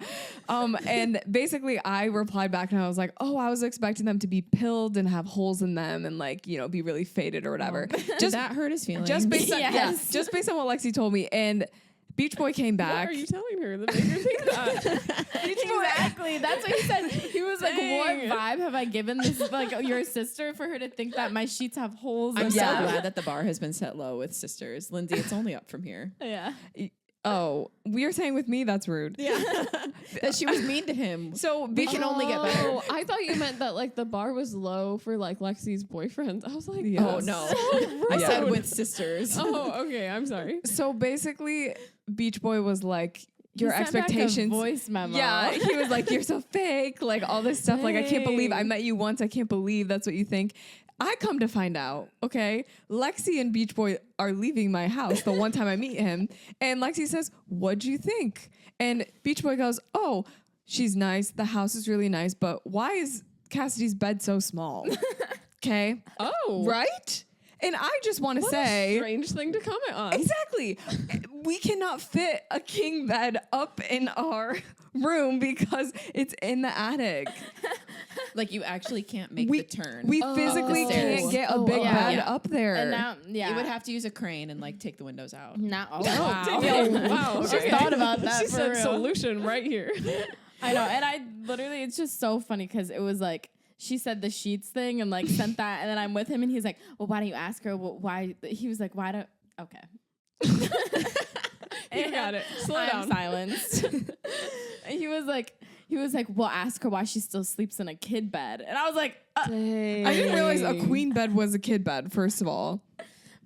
And basically I replied back and I was like, oh, I was expecting them to be pilled and have holes in them and like, you know, be really faded or whatever. Did that hurt his feelings? Just based on, Yes. just based on what Lexi told me. And Beach Boy came back. What are you telling her that made her think that? Exactly. That's what he said. He was like, Dang. what vibe have I given this, like, your sister for her to think that my sheets have holes in I'm so them? glad that the bar has been set low with sisters. Lindsay, it's only up from here. Yeah. Oh, we are saying with me, that's rude. Yeah. That she was mean to him. So We can only get better. Oh, I thought you meant that like the bar was low for like Lexi's boyfriends. I was like, Yes. Oh, no. so I said rude. with sisters. Oh, okay. I'm sorry. So basically, Beach Boy was like, your He sent back a expectations. voice memo. Yeah, he was like, you're so fake, like all this stuff. Like, I can't believe I Dang. met you once. I can't believe that's what you think. I come to find out, okay, Lexi and Beach Boy are leaving my house the one time I meet him. And Lexi says, what'd you think? And Beach Boy goes, oh, she's nice. The house is really nice. But why is Cassidy's bed so small? Okay. Oh, Right? And I just want to What say. a strange thing to comment on. Exactly. We cannot fit a king bed up in our room because it's in the attic. Like, you actually can't make We the turn. We Oh. physically Up the stairs. can't get a Oh, big yeah. bed Yeah. up there. And now, yeah. You would have to use a crane and, like, take the windows out. Not, oh, Danielle, wow. wow. She thought about that She for said real. solution right here. I know. And I literally, it's just so funny because it was like, she said the sheets thing and like sent that. And then I'm with him and he's like, well, why don't you ask her? Well, why? He was like, why don't, okay. You got it. Slow I'm down. silenced. And he was like, well, ask her why she still sleeps in a kid bed. And I was like, I didn't realize a queen bed was a kid bed, first of all.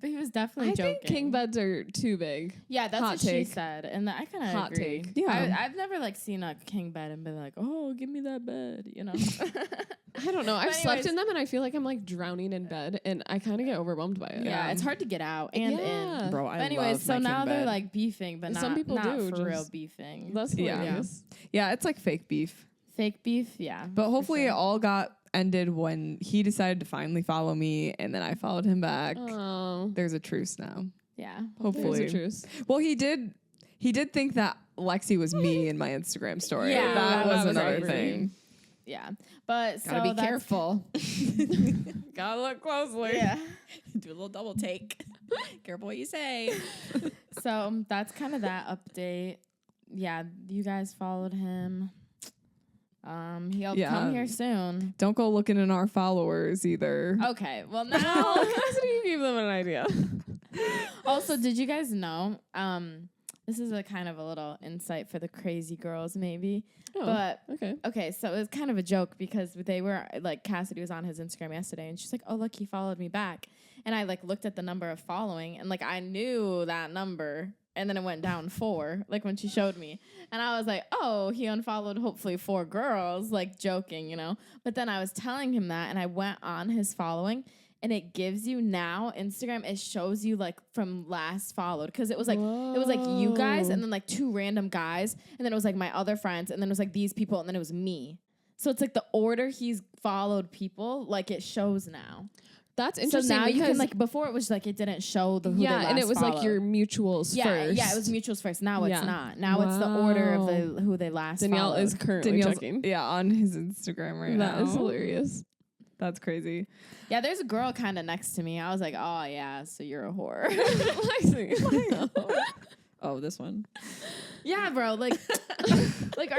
but he was definitely I joking. think king beds are too big. Yeah, that's Hot what take. she said. And I kind of Hot agree. take. Yeah. I've never like seen a king bed and been like, oh, give me that bed, you know? I don't know. I've But slept anyways. in them and I feel like I'm like drowning in bed and I kind of get overwhelmed by it. Yeah, it's hard to get out and Yeah. in. Bro, I But anyways, love so my now king they're bed. like beefing, but Some not, people not do, for real just- beefing. That's Yeah. hilarious. Yeah, it's like fake beef. Fake beef, yeah. But for hopefully sure. it all got ended when he decided to finally follow me and then I followed him back. Oh, There's a truce now. Yeah. Hopefully. there's a truce. Well, he did think that Lexi was me in my Instagram story. Yeah, that was that was another crazy. thing. Yeah. But Gotta so be that's- careful. Gotta look closely. Yeah. Do a little double take. Careful what you say. So that's kind of that update. Yeah, you guys followed him. He'll Yeah. come here soon. Don't go looking in our followers either. Okay. Well, now Cassidy, you gave them an idea. also, did you guys know? This is a kind of a little insight for the crazy girls, maybe. But okay. so it was kind of a joke because they were like Cassidy was on his Instagram yesterday and she's like, oh, look, he followed me back. And I like looked at the number of following and like I knew that number and then it went down 4, like when she showed me. And I was like, oh, he unfollowed hopefully 4 girls, like joking, you know. But then I was telling him that and I went on his following and it gives you now Instagram, it shows you like from last followed because it was like you guys and then like 2 random guys and then it was like my other friends and then it was like these people and then it was me. So it's like the order he's followed people, like it shows now. That's So interesting. now you can because- like before it was like it didn't show the who they and it last was like followed. your mutuals yeah, first. Yeah, it was mutuals first. Now it's Yeah. not. Now it's the order of Wow. the who they last Danielle followed. is currently Danielle's checking. on his Instagram right now. That is hilarious. That's crazy. Yeah, there's a girl kind of next to me. I was like, oh yeah, so you're a whore. I see. Oh, this one. Yeah, bro. Like, like,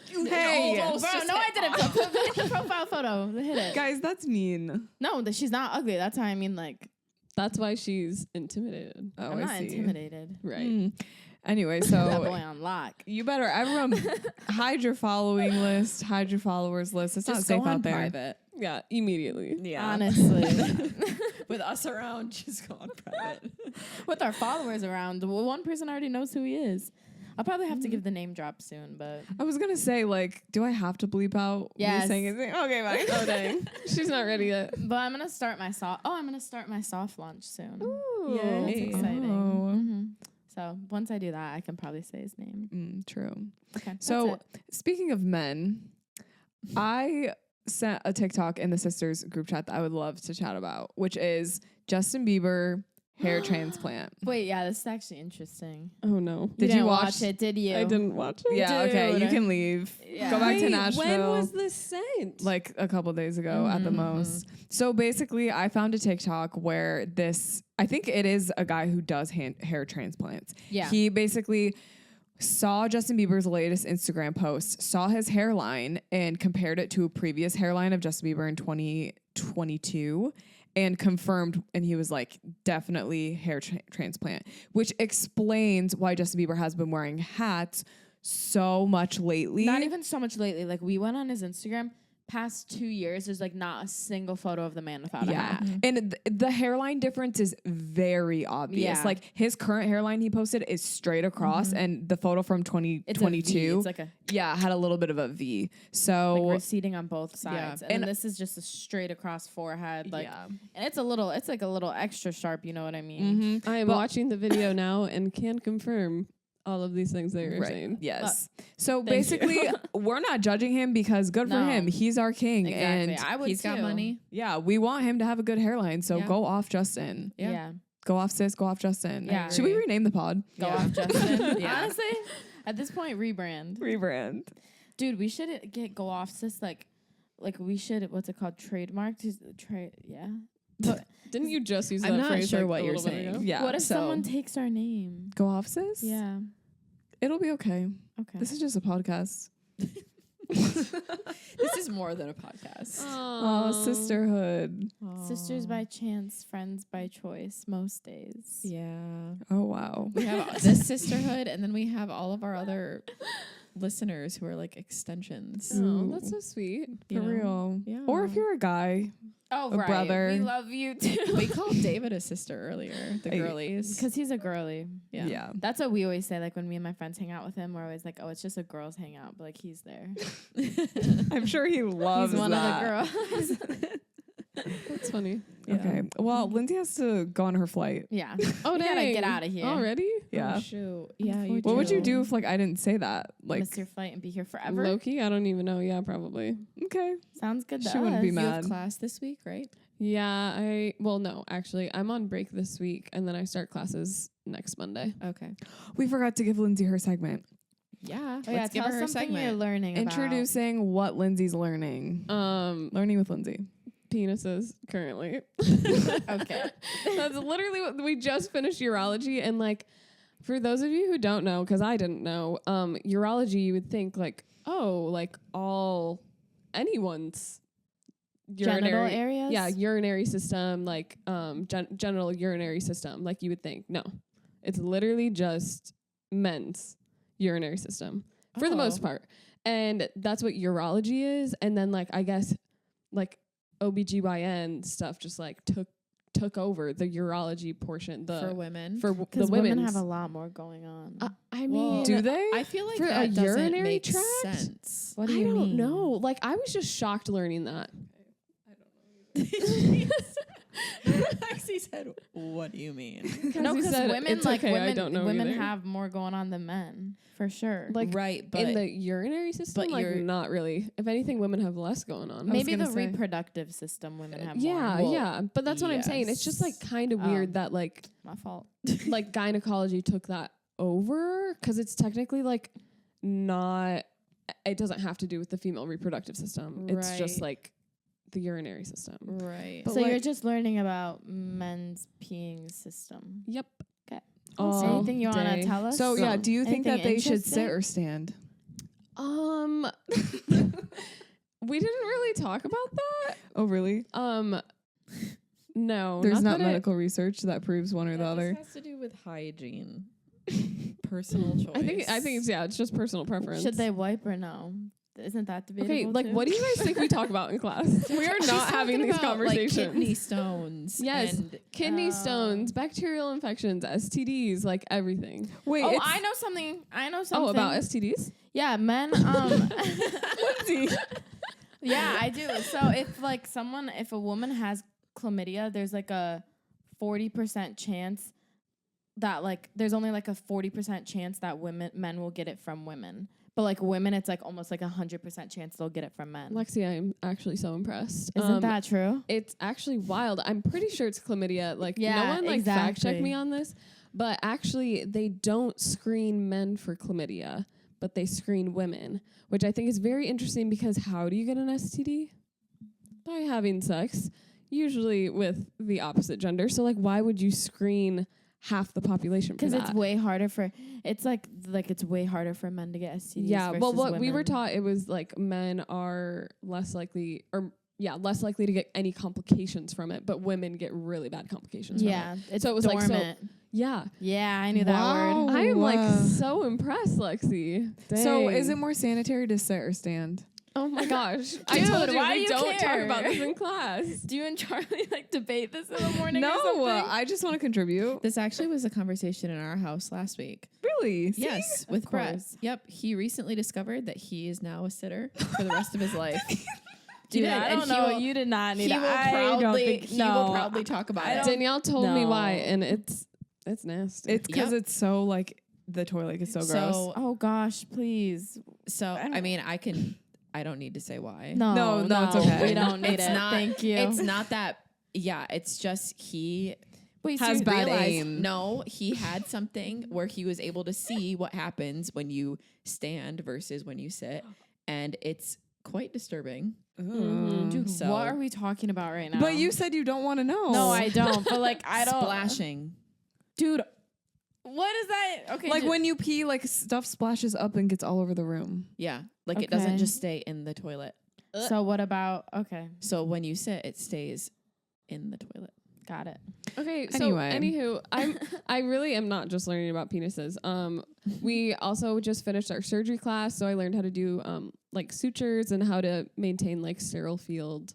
Hey, bro. No, I didn't. Hit the profile photo. Hit it. guys, that's mean. No, she's not ugly. That's how I mean. Like, That's why she's intimidated. Oh, I'm I not see. intimidated. Right. Mm. Anyway, That boy so on lock. you better everyone hide your following list, hide your followers list. It's not Just safe go on out there. private. Yeah, immediately. Yeah. Honestly, With us around, just go on private. with our followers around, well, one person already knows who he is. I'll probably have to give the name drop soon, but I was gonna say, like, do I have to bleep out Yes. me saying his name? Okay, fine. Oh dang, she's not ready yet. I'm gonna start my I'm gonna start my soft launch soon. Ooh. That's Yay. exciting. Oh. Mhm. So once I do that, I can probably say his name. True. Okay. So that's it. speaking of men, I sent a TikTok in the sisters group chat that I would love to chat about, which is Justin Bieber hair transplant. Wait, yeah, this is actually interesting. Oh no. Did you didn't watch it? Did you? I didn't watch it. Yeah, okay, you Dude. can leave. Yeah. Go back to Wait, Nashville. when was this sent? Like a couple days ago at the most. So basically, I found a TikTok where I think it is a guy who does hair transplants. Yeah. He basically saw Justin Bieber's latest Instagram post, saw his hairline, and compared it to a previous hairline of Justin Bieber in 2022. And confirmed, and he was like, definitely hair transplant, which explains why Justin Bieber has been wearing hats so much lately. Not even so much lately. Like, we went on his Instagram. Past 2 years, there's like not a single photo of the man without a hat. And the hairline difference is very obvious. Yeah. Like his current hairline he posted is straight across, and the photo from 2022, It's like a had a little bit of a V. So like receding on both sides, Yeah. and And- this is just a straight across forehead. Like, Yeah. and it's like a little extra sharp. You know what I mean? Mm-hmm. I am watching the video now and can confirm all of these things that you're saying. Yes. So Thank basically, we're not judging him because good for No. him. He's our king, Exactly. and I would. He's got too. money. yeah, we want him to have a good hairline. So Yeah. go off, Justin. Yeah. Go off, sis. Go off, Justin. Yeah. Should we rename the pod? Go Yeah. off, Justin. Yeah. Honestly, at this point, rebrand. Rebrand. Dude, we should get Go Off Sis. Like we should. What's it called? Trademarked. Yeah. But Didn't you just use that I'm not phrase sure like what a you're little bit saying. ago? Yeah. what if so someone takes our name? go off, sis? Yeah. It'll be okay. Okay. This is just a podcast. This is more than a podcast. Oh, sisterhood. Sisters by chance, friends by choice. Most days. Yeah. Oh, wow. We have this sisterhood, and then we have all of our other listeners who are like extensions. Oh, that's so sweet. you For know? real. Yeah. Or if you're a guy. Oh, A right. brother. We love you too. We called David a sister earlier, the Hey. girlies. Because he's a girly. Yeah. That's what we always say. Like when me and my friends hang out with him, we're always like, "Oh, it's just a girls' hangout," but like he's there. I'm sure he loves He's one that. of the girls. That's funny. Okay. Well, Lindsay has to go on her flight. Yeah. Oh, We gotta dang. get out of here. Already? Yeah. Oh, shoot. Yeah. You What would you do. do if like I didn't say that? Like, Miss your flight and be here forever. Loki? I don't even know. Yeah, probably. okay. Sounds good to She wouldn't be us. You have mad. class this week, right? Yeah, well, no, actually, I'm on break this week, and then I start classes next Monday. Okay. We forgot to give Lindsay her segment. Yeah. Oh, yeah, Let's give tell her us her something you're segment. learning about. Introducing what Lindsay's learning. Learning with Lindsay. Penises currently. Okay. That's literally what we just finished urology, and like, for those of you who don't know, because I didn't know, urology, you would think like, oh, like anyone's Genital areas? Yeah, urinary system, like genital urinary system, like you would think. No, it's literally just men's urinary system for the most part. And that's what urology is. And then like, I guess like OBGYN stuff just like took over the urology portion For women. for the Because women women's. have a lot more going on. I Well, mean, Do they? I feel like For a that doesn't urinary make tract? sense. What do I you don't mean? know. Like I was just shocked learning that. Lexi said, "What do you mean?" No, Cassie because said, women "It's like okay, I women. don't know women either." have more going on than men, for sure. Like right, but in the urinary system, but like you're- not really. If anything, women have less going on. maybe the gonna say. reproductive system women have Yeah, more. yeah. But that's what I'm saying. It's just like kind of weird that like My fault. like gynecology took that over because it's technically like not. It doesn't have to do with the female reproductive system. It's just Right. like the urinary system. right. But So you're like- just learning about men's peeing system. Yep. Okay. All Anything you want day. to tell us? So yeah, do you think Anything that they should sit interesting? or stand? We didn't really talk about that. Oh really? No. There's not that medical research that proves one or the That other. just has to do with hygiene, personal choice. I think it's just personal preference. Should they wipe or no? Isn't that debatable? Okay, like too? what do you guys think we talk about in class? We are She's not having talking these about, like, conversations. kidney stones. Yes, and kidney stones, bacterial infections, STDs, like everything. Wait, Oh, it's- I know something. I know something. Oh, about STDs? Yeah, men. Yeah, I do. So if a woman has chlamydia, there's like a 40% chance that there's only like a 40% chance that men will get it from women. But like women, it's like almost like 100% chance they'll get it from men. Lexi, I'm actually so impressed. Isn't that true? It's actually wild. I'm pretty sure it's chlamydia. Like no Yeah, one like fact check exactly. me on this, but actually they don't screen men for chlamydia, but they screen women, which I think is very interesting because how do you get an STD? By having sex, usually with the opposite gender. So like why would you screen half the population? Because it's way harder for it's way harder for men to get STDs. Yeah, well, versus what we were women. taught, it was like men are less likely to get any complications from it, but women get really bad complications from it. It's So it was dormant. like, yeah. Yeah, I knew that Wow. word. I am like Wow. so impressed, Lexi. So Dang. is it more sanitary to sit or stand? Oh my gosh. I Dude, told you why do we you don't talk care? about this in class. Do you and Charlie like debate this in the morning? or No, something? I just want to contribute. This actually was a conversation in our house last week. Really? See? Yes, with Brett. course. Yep, he recently discovered that he is now a sitter for the rest of his life. Dude, did, I and don't he know. will- You did not need He to. will I don't proudly, think- he no, will proudly talk about it. Danielle told me No. why, and it's nasty. It's because Yep. it's so like the toilet is so gross. Oh gosh, please. So I mean, I don't need to say why. No, No, it's okay. We don't need It's it. not. Thank you. It's not that. Yeah, it's just he Wait, Has so bad realized- aim. No, he had something where he was able to see what happens when you stand versus when you sit, and it's quite disturbing. Dude, So- what are we talking about right now? But you said you don't want to know. No, I don't. But like, I don't. Splashing. Dude, what is that? Okay, Like when you pee, like stuff splashes up and gets all over the room. Yeah, like it doesn't Okay. just stay in the toilet. So what about? Okay, So when you sit, it stays in the toilet. got it. Okay, Anyway. so anywho, I really am not just learning about penises. We also just finished our surgery class, so I learned how to do like sutures and how to maintain like sterile field.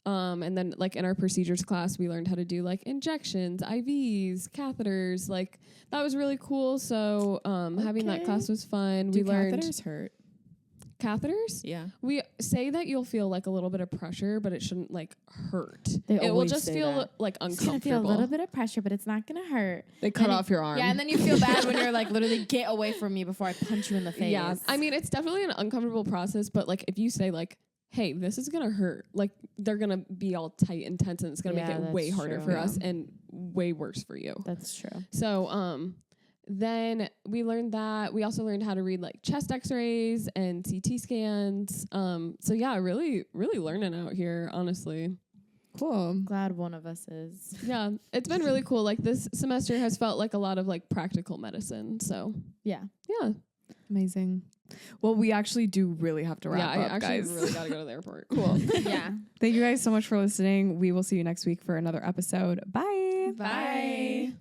And then like in our procedures class, we learned how to do like injections, IVs, catheters. Like that was really cool. So having that Okay. class was fun. Do we learned catheters hurt? catheters. Yeah. We say that you'll feel like a little bit of pressure, but it shouldn't like hurt. They It will always just say feel that. like It's uncomfortable. gonna feel a little bit of pressure, but it's not gonna hurt. They cut And off your arm. Yeah, and then you feel bad when you're like literally get away from me before I punch you in the face. Yeah, I mean it's definitely an uncomfortable process, but like if you say like, "Hey, this is gonna hurt," like they're gonna be all tight and tense, and it's gonna Yeah, make it way that's harder true. for Yeah. us and way worse for you. that's true. So then we learned that we also learned how to read like chest X-rays and CT scans. So yeah, really learning out here, honestly. Cool. Glad one of us is. Yeah, it's been really cool. Like this semester has felt like a lot of like practical medicine. So Yeah. yeah, Amazing. Well, we actually do really have to wrap I up, actually guys. really gotta go to the airport. Cool. Yeah. Thank you guys so much for listening. We will see you next week for another episode. Bye. Bye.